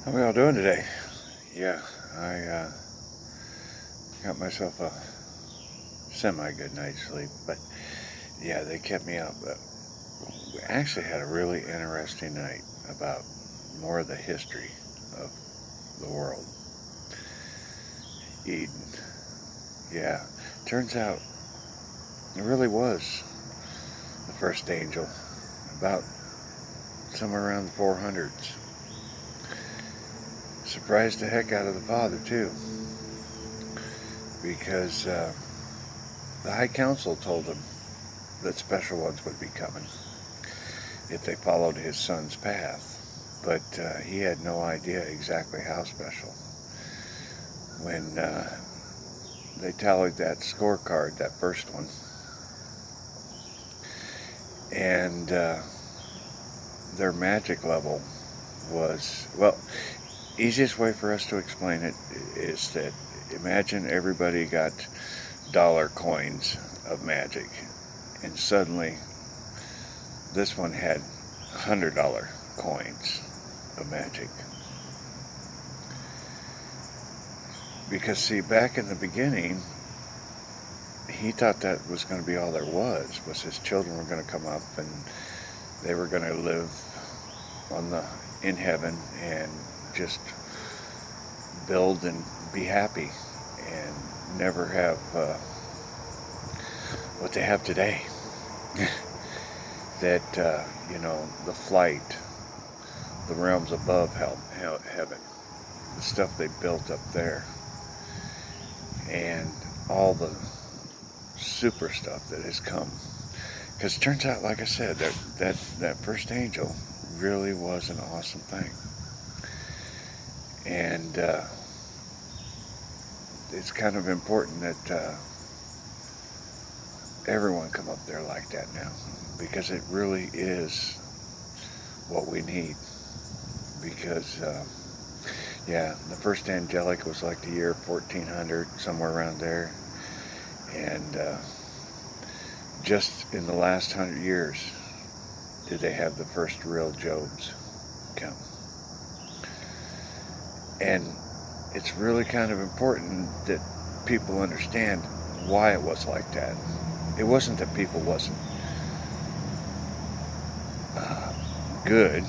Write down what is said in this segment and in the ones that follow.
How we all doing today? Yeah, I got myself a semi-good night's sleep, but yeah, they kept me up. We actually had a really interesting night about more of the history of the world. Eden. Yeah, turns out it really was the first angel, about somewhere around the 400s. Surprised the heck out of the father, too, because the High Council told him that special ones would be coming if they followed his son's path. But he had no idea exactly how special. When they tallied that scorecard, that first one, and their magic level was, well, easiest way for us to explain it is that imagine everybody got dollar coins of magic, and suddenly this one had $100 coins of magic. Because see, back in the beginning, he thought that was going to be all there was his children were going to come up and they were going to live in heaven and just build and be happy and never have what they have today. That the flight, the realms above heaven, the stuff they built up there, and all the super stuff that has come. Because it turns out, like I said, that first angel really was an awesome thing. And it's kind of important that everyone come up there like that now, because it really is what we need. Because the first angelic was like the year 1400, somewhere around there, and just in the last 100 years did they have the first real Jobs come. And it's really kind of important that people understand why it was like that. It wasn't that people wasn't good,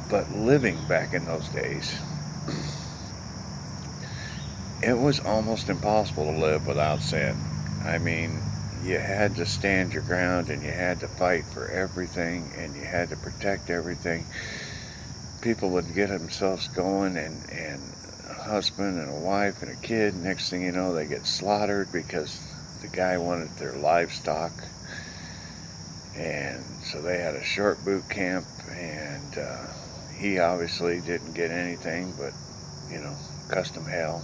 but living back in those days, it was almost impossible to live without sin. I mean, you had to stand your ground and you had to fight for everything and you had to protect everything. People would get themselves going and a husband and a wife and a kid. Next thing you know, they get slaughtered because the guy wanted their livestock. And so they had a short boot camp, and he obviously didn't get anything but, custom hell.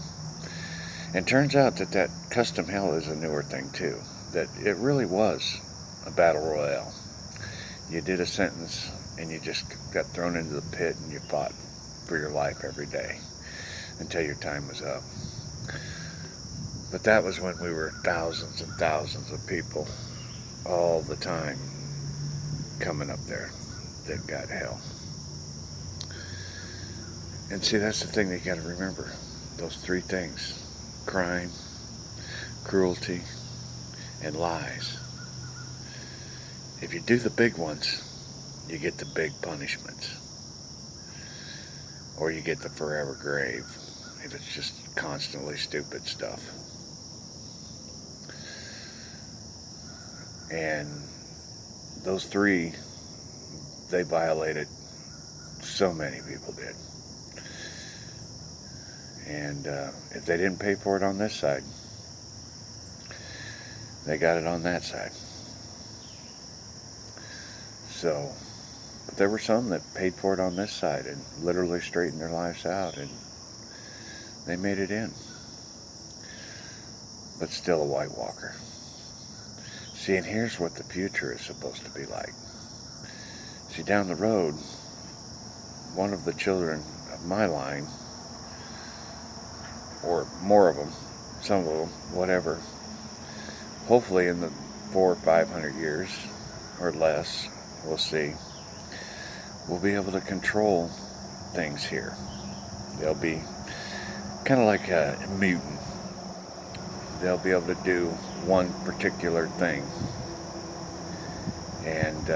And turns out that custom hell is a newer thing too, that it really was a battle royale. You did a sentence and you just got thrown into the pit and you fought for your life every day until your time was up. But that was when we were thousands and thousands of people all the time coming up there that got hell. And see, that's the thing that you got to remember. Those three things: crime, cruelty, and lies. If you do the big ones, you get the big punishments. Or you get the forever grave if it's just constantly stupid stuff. And those three, they violated. So many people did. And if they didn't pay for it on this side, they got it on that side. So, but there were some that paid for it on this side and literally straightened their lives out, and they made it in. But still a White Walker. See, and here's what the future is supposed to be like. See, down the road, one of the children of my line, or more of them, some of them, whatever, hopefully in the 400 or 500 years or less, we'll see, we'll be able to control things here. They'll be kind of like a mutant. They'll be able to do one particular thing. And,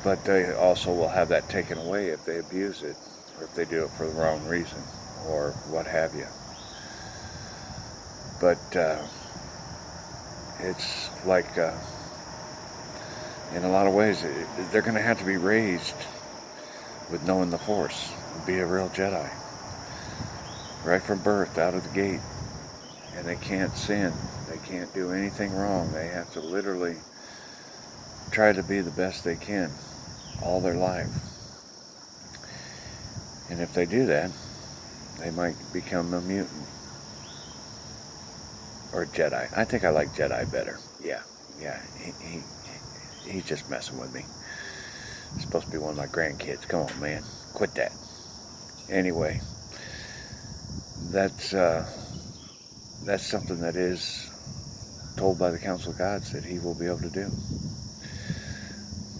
but they also will have that taken away if they abuse it, or if they do it for the wrong reason, or what have you. But it's like, in a lot of ways, they're going to have to be raised with knowing the Force, be a real Jedi, right from birth, out of the gate. And they can't sin. They can't do anything wrong. They have to literally try to be the best they can all their life. And if they do that, they might become a mutant. Or Jedi. I think I like Jedi better. Yeah. He's just messing with me. He's supposed to be one of my grandkids. Come on, man. Quit that. Anyway, that's something that is told by the Council of Gods that he will be able to do.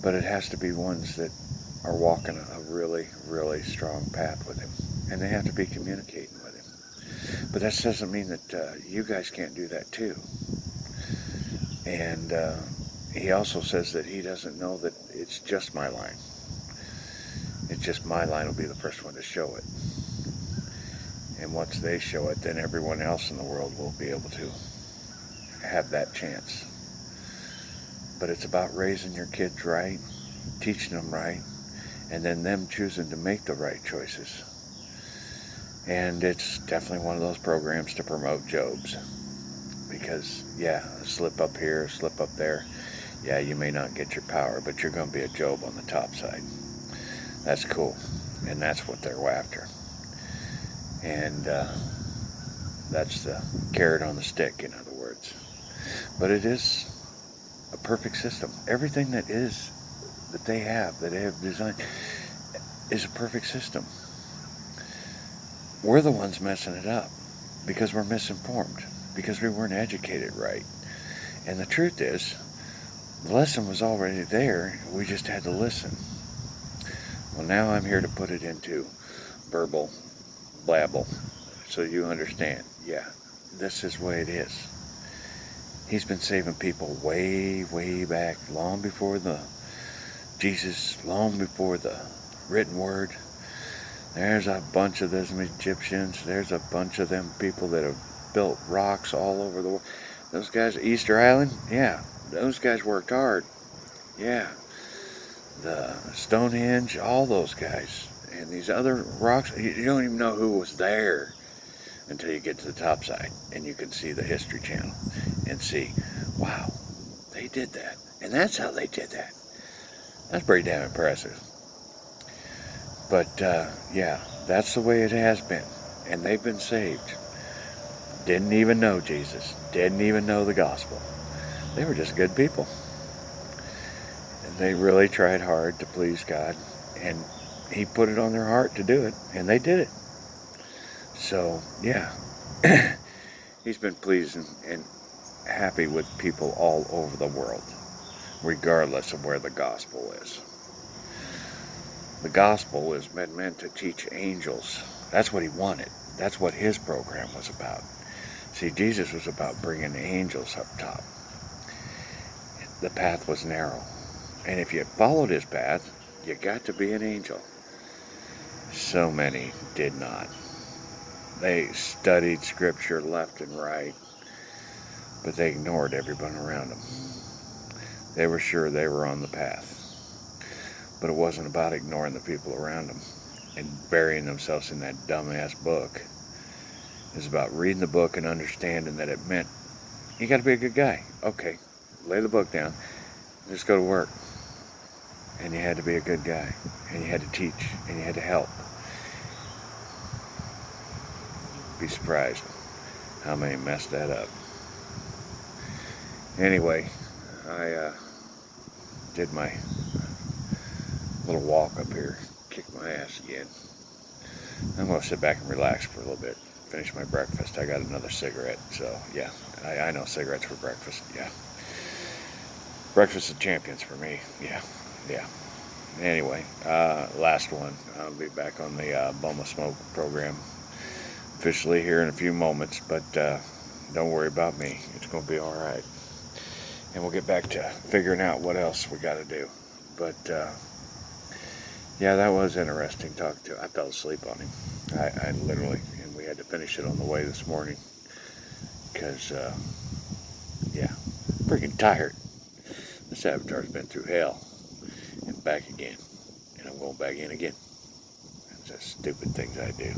But it has to be ones that are walking a really, really strong path with him. And they have to be communicating with him. But that doesn't mean that you guys can't do that too. And he also says that he doesn't know that it's just my line. It's just my line will be the first one to show it. And once they show it, then everyone else in the world will be able to have that chance. But it's about raising your kids right, teaching them right, and then them choosing to make the right choices. And it's definitely one of those programs to promote Jobs. Because, yeah, a slip up here, a slip up there. Yeah, you may not get your power, but you're going to be a Job on the top side. That's cool. And that's what they're after. And that's the carrot on the stick, in other words. But it is a perfect system. Everything that they have designed, is a perfect system. We're the ones messing it up because we're misinformed, because we weren't educated right. And the truth is, the lesson was already there. We just had to listen. Well, now I'm here to put it into verbal blabble so you understand. Yeah, this is the way it is. He's been saving people way, way back, long before Jesus, long before the written word. There's a bunch of those Egyptians. There's a bunch of them people that have built rocks all over the world. Those guys at Easter Island, yeah, those guys worked hard. Yeah. The Stonehenge, all those guys. And these other rocks, you don't even know who was there until you get to the top side. And you can see the History Channel and see, wow, they did that. And that's how they did that. That's pretty damn impressive. But, yeah, that's the way it has been. And they've been saved. Didn't even know Jesus. Didn't even know the gospel. They were just good people. And they really tried hard to please God. And he put it on their heart to do it. And they did it. So, yeah. He's been pleased and happy with people all over the world, regardless of where the gospel is. The gospel is meant to teach angels. That's what he wanted. That's what his program was about. See, Jesus was about bringing angels up top. The path was narrow. And if you followed his path, you got to be an angel. So many did not. They studied scripture left and right, but they ignored everyone around them. They were sure they were on the path. But it wasn't about ignoring the people around them and burying themselves in that dumbass book. It was about reading the book and understanding that it meant you got to be a good guy. Okay, lay the book down. Just go to work. And you had to be a good guy. And you had to teach. And you had to help. Be surprised how many messed that up. Anyway, I did my little walk up here, kicked my ass again. I'm going to sit back and relax for a little bit, finish my breakfast. I got another cigarette, so yeah, I know cigarettes for breakfast, yeah. Breakfast of champions for me, yeah. Anyway, last one. I'll be back on the Boma Smoke program officially here in a few moments, but don't worry about me. It's going to be all right. And we'll get back to figuring out what else we got to do. But yeah, that was interesting talking to him. I fell asleep on him. I literally, and we had to finish it on the way this morning because, yeah, freaking tired. This avatar's been through hell and back again, and I'm going back in again. It's the stupid things I do.